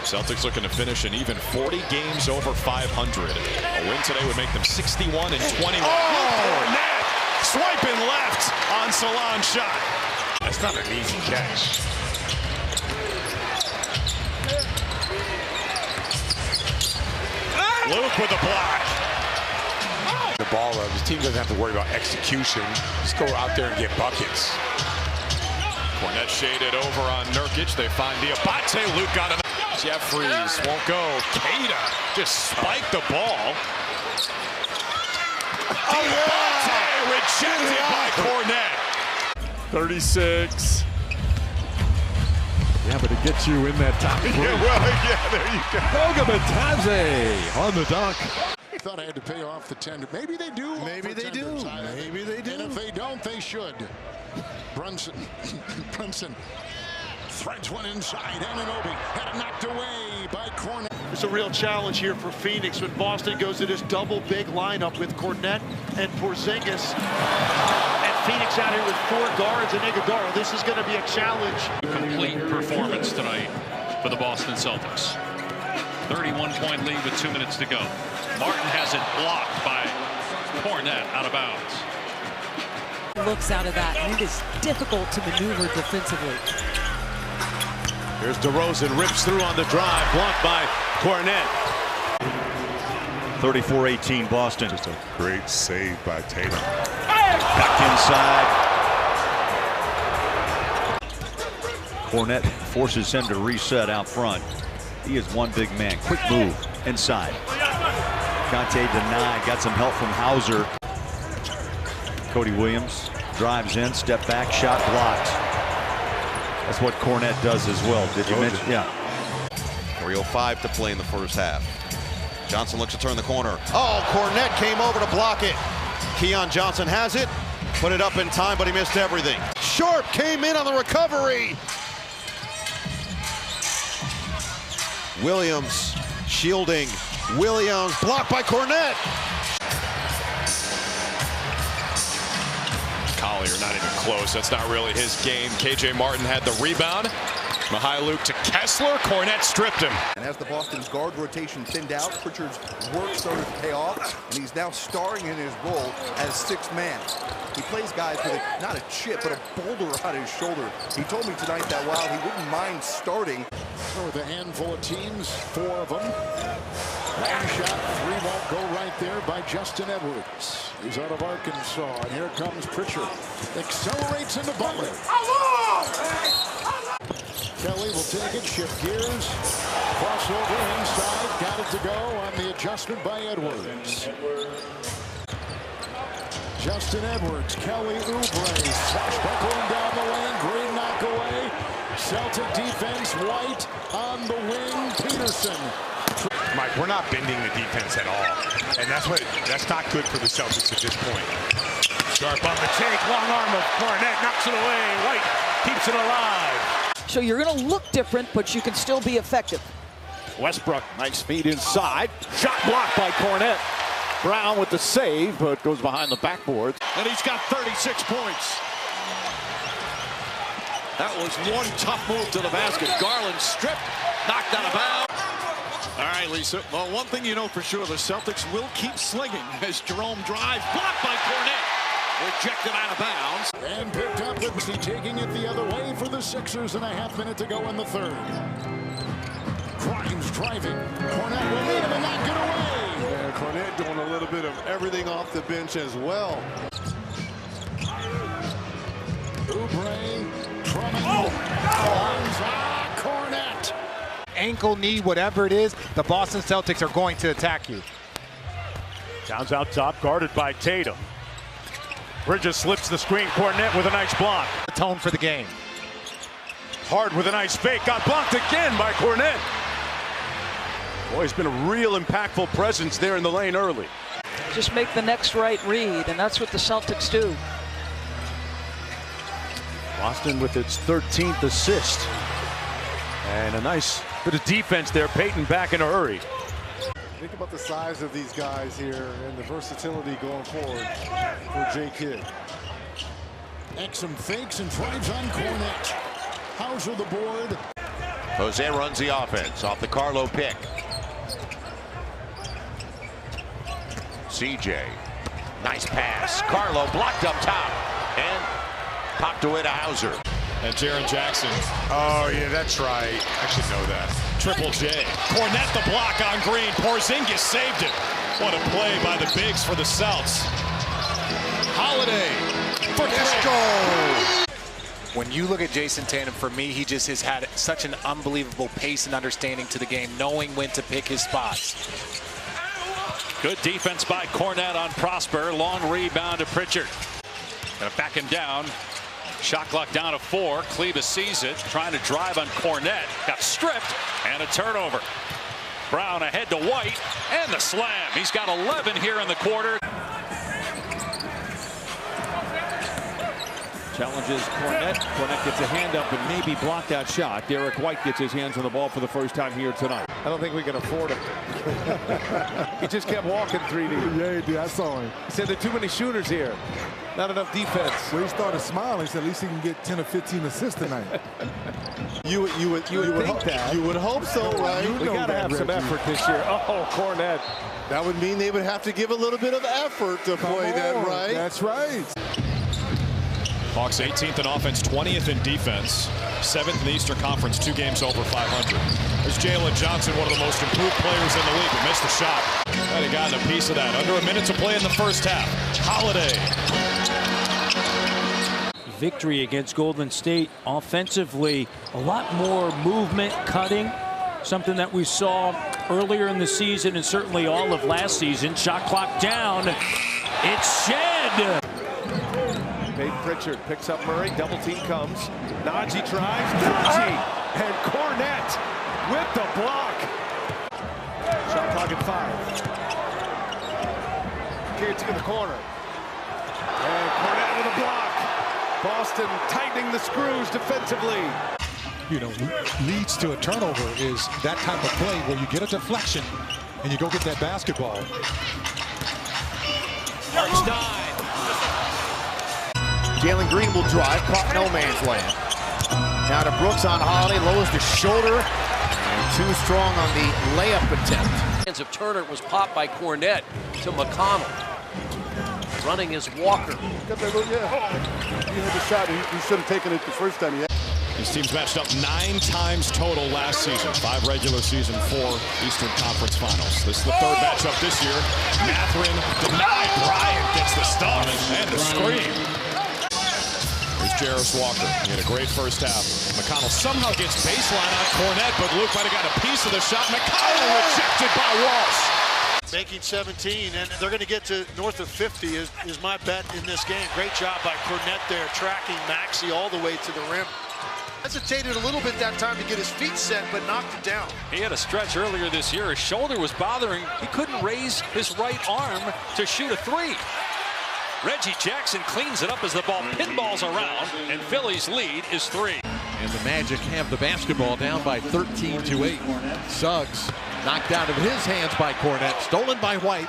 Celtics looking to finish in even 40 games over 500. A win today would make them 61 and 21. Kornet swiping left on Salon's shot. That's not an easy catch. Luke with the block. The ball up. His team doesn't have to worry about execution. Just go out there and get buckets. Kornet shaded over on Nurkic. They find Diabate. Luke got him. Jeffries won't go. Keita just spiked the ball. Diabate rejected by Kornet. 36. Yeah, but it gets you in that top three. Yeah, well, yeah, there you go. Boga Bitadze on the dunk. I thought I had to pay off the tender. Maybe they do. Maybe they do. Maybe they do. And if they don't, they should. Brunson threads one inside. Anunoby had it knocked away by Kornet. It's a real challenge here for Phoenix when Boston goes to this double big lineup with Kornet and Porzingis. And Phoenix out here with 4 guards and Iguodala. This is going to be a challenge. Complete performance tonight for the Boston Celtics. 31-point lead with 2 minutes to go. Martin has it blocked by Kornet out of bounds. Looks out of that, and it is difficult to maneuver defensively. Here's DeRozan, rips through on the drive, blocked by Kornet. 34-18 Boston. Just a great save by Tatum. Back inside. Kornet forces him to reset out front. He is one big man. Quick move inside. Conte denied. Got some help from Hauser. Cody Williams drives in, step back, shot blocked. That's what Kornet does as well. Did you mention? Yeah. 3:05 to play in the first half. Johnson looks to turn the corner. Oh, Kornet came over to block it. Keon Johnson has it. Put it up in time, but he missed everything. Sharp came in on the recovery. Williams shielding. Williams blocked by Kornet. Collier not even close. That's not really his game. KJ Martin had the rebound. Luke to Kessler. Kornet stripped him. And as the Boston's guard rotation thinned out, Pritchard's work started to pay off, and he's now starring in his role as 6th man. He plays guys with not a chip, but a boulder on his shoulder. He told me tonight that while he wouldn't mind starting. With a handful of teams, 4 of them. Long shot, 3 won't go right there by Justin Edwards. He's out of Arkansas, and here comes Pritchard. Accelerates into Butler. Kelly will take it, shift gears, crossover inside, got it to go on the adjustment by Edwards. Justin Edwards, Kelly Oubre, swashbuckling down the lane, green knock away. Celtic defense, White on the wing, Peterson. Mike, we're not bending the defense at all, and that's not good for the Celtics at this point. Sharp on the take, long arm of Kornet, knocks it away. White keeps it alive. So you're going to look different, but you can still be effective. Westbrook, nice feed inside. Shot blocked by Kornet. Brown with the save, but goes behind the backboard. And he's got 36 points. That was one tough move to the basket. Garland stripped, knocked out of bounds. All right, Lisa. Well, one thing you know for sure, the Celtics will keep slinging as Jerome drives, blocked by Kornet. Rejected out of bounds. And picked up with Missy taking it the other way for the Sixers, and a half minute to go in the third. Grimes driving. Kornet will lead him and not get away. Yeah, Kornet doing a little bit of everything off the bench as well. Oubre, Drummond. Kornet. Ankle, knee, whatever it is, the Boston Celtics are going to attack you. Towns out top, guarded by Tatum. Bridges slips the screen. Kornet with a nice block. The tone for the game. Hard with a nice fake. Got blocked again by Kornet. Boy, he's been a real impactful presence there in the lane early. Just make the next right read, and that's what the Celtics do. Boston with its 13th assist. And a nice bit of defense there. Payton back in a hurry. Think about the size of these guys here and the versatility going forward for J. Kidd. Exum fakes and drives on Kornet. Hauser the board. Jose runs the offense off the Carlo pick. CJ, nice pass. Carlo blocked up top and popped away to Hauser. And Jaren Jackson. Oh, yeah, that's right. I should know that. Triple J. Kornet the block on Green. Porzingis saved it. What a play by the bigs for the Celts. Holiday for Go! When you look at Jason Tatum, for me, he just has had such an unbelievable pace and understanding to the game, knowing when to pick his spots. Good defense by Kornet on Prosper. Long rebound to Pritchard. Gonna back him down. Shot clock down to 4. Kleba sees it, trying to drive on Kornet. Got stripped, and a turnover. Brown ahead to White, and the slam. He's got 11 here in the quarter. Challenges Kornet. Kornet gets a hand up and maybe blocked that shot. Derek White gets his hands on the ball for the first time here tonight. I don't think we can afford him. He just kept walking 3D. Yeah, he did. I saw him. He said there are too many shooters here. Not enough defense. Well, he started smiling. He said at least he can get 10 or 15 assists tonight. You would think that. You would hope so, right? We got to have some effort this year. Oh, Kornet. That would mean they would have to give a little bit of effort to play that right. That's right. Hawks 18th in offense, 20th in defense, 7th in the Eastern Conference, 2 games over 500. There's Jalen Johnson, one of the most improved players in the league, who missed the shot. Might have gotten a piece of that. Under a minute to play in the first half. Holiday. Victory against Golden State. Offensively, a lot more movement, cutting, something that we saw earlier in the season and certainly all of last season. Shot clock down. It's Shed. Peyton Pritchard picks up Murray. Double team comes. Najee tries. Najee and Kornet with the block. Shot clock at 5. Kids in the corner. And Kornet with a block. Boston tightening the screws defensively. You know, leads to a turnover is that type of play where you get a deflection and you go get that basketball. Arch 9. Jalen Green will drive, caught no man's land. Now to Brooks on Holiday, lowers the shoulder, and too strong on the layup attempt. Hands of Turner was popped by Kornet to McConnell. Running is Walker. Yeah, he had the shot. He should have taken it the first time. His team's matched up 9 times total last season. 5 regular season, 4 Eastern Conference Finals. This is the 3rd matchup this year. Mathurin denied. Bryant gets the stuff and the screen. Here's Jarris Walker. He had a great first half. McConnell somehow gets baseline on Kornet, but Luke might have got a piece of the shot. McConnell rejected by Walsh. Making 17, and they're going to get to north of 50 is my bet in this game. Great job by Kornet there, tracking Maxey all the way to the rim. Hesitated a little bit that time to get his feet set, but knocked it down. He had a stretch earlier this year. His shoulder was bothering. He couldn't raise his right arm to shoot a 3. Reggie Jackson cleans it up as the ball pinballs around, and Philly's lead is 3. And the Magic have the basketball down by 13-8. Suggs knocked out of his hands by Kornet, stolen by White.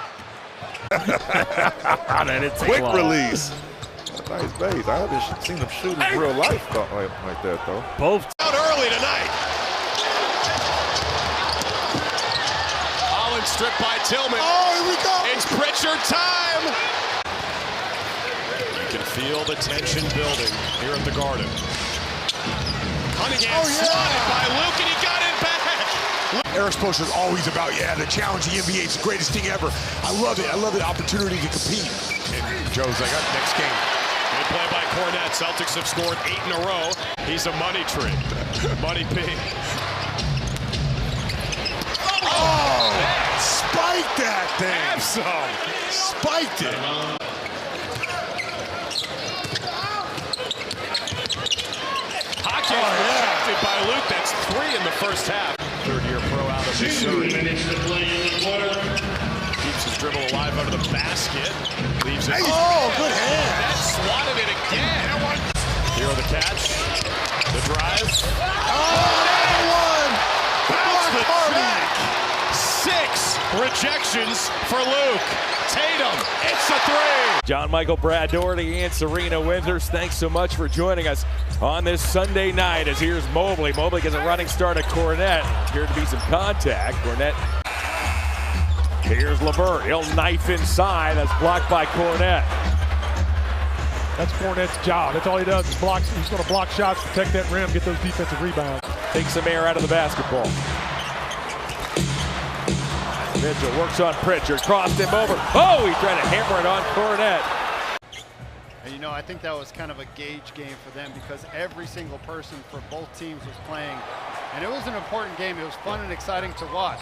Quick release. Nice base. I haven't seen him shoot in real life like that, though. Both out early tonight. Holland stripped by Tillman. Oh, here we go. It's Pritchard time. You can feel the tension building here at the Garden. Cunningham swatted by Luke, and he got it back. Eric Spoelstra is always about, the challenge of the NBA is the greatest thing ever. I love it. I love the opportunity to compete. And Joe's like, next game. Good play by Kornet. Celtics have scored 8 in a row. He's a money tree. Money P. Oh! Spiked that thing. Have some. Spiked it. Hawkins rejected by Luke. That's 3 in the first half. Third-year pro out of Missouri. Keeps his dribble alive under the basket. Leaves it. Oh, good hand. That swatted it again. Here are the catch. The drive. Oh, that one. Bounce the track. 6 rejections for Luke. Tatum, it's a 3. John Michael, Brad Doherty, and Serena Winters, thanks so much for joining us on this Sunday night as here's Mobley. Mobley gets a running start at Kornet. Here to be some contact. Kornet. Here's LeVert. He'll knife inside. That's blocked by Kornet. That's Kornet's job. That's all he does is block. He's going to block shots, protect that rim, get those defensive rebounds. Take some air out of the basketball. Mitchell works on Pritchard, crossed him over. Oh, he tried to hammer it on Kornet. And you know, I think that was kind of a gauge game for them because every single person for both teams was playing. And it was an important game. It was fun and exciting to watch.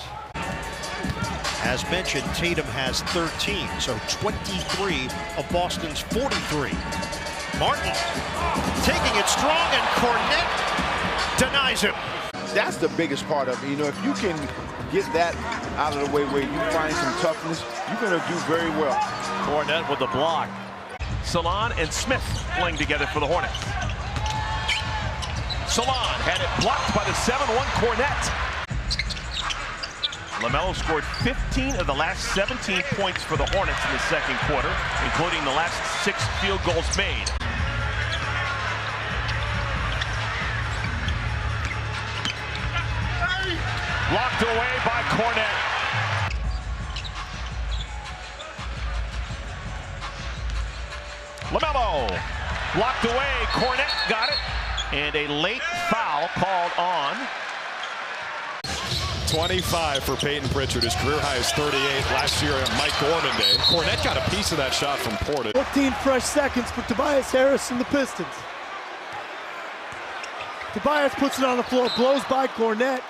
As mentioned, Tatum has 13, so 23 of Boston's 43. Martin taking it strong, and Kornet denies him. That's the biggest part of it. You know, if you can get that out of the way where you find some toughness, you're going to do very well. Kornet with the block. Salon and Smith playing together for the Hornets. Salon had it blocked by the 7-1 Kornet. LaMelo scored 15 of the last 17 points for the Hornets in the second quarter, including the last 6 field goals made. Blocked away by Kornet. LaMelo blocked away. Kornet got it. And a late foul called on. 25 for Peyton Pritchard. His career high is 38 last year on Mike Gorman Day. Kornet got a piece of that shot from Porter. 14 fresh seconds for Tobias Harris and the Pistons. Tobias puts it on the floor, blows by Kornet.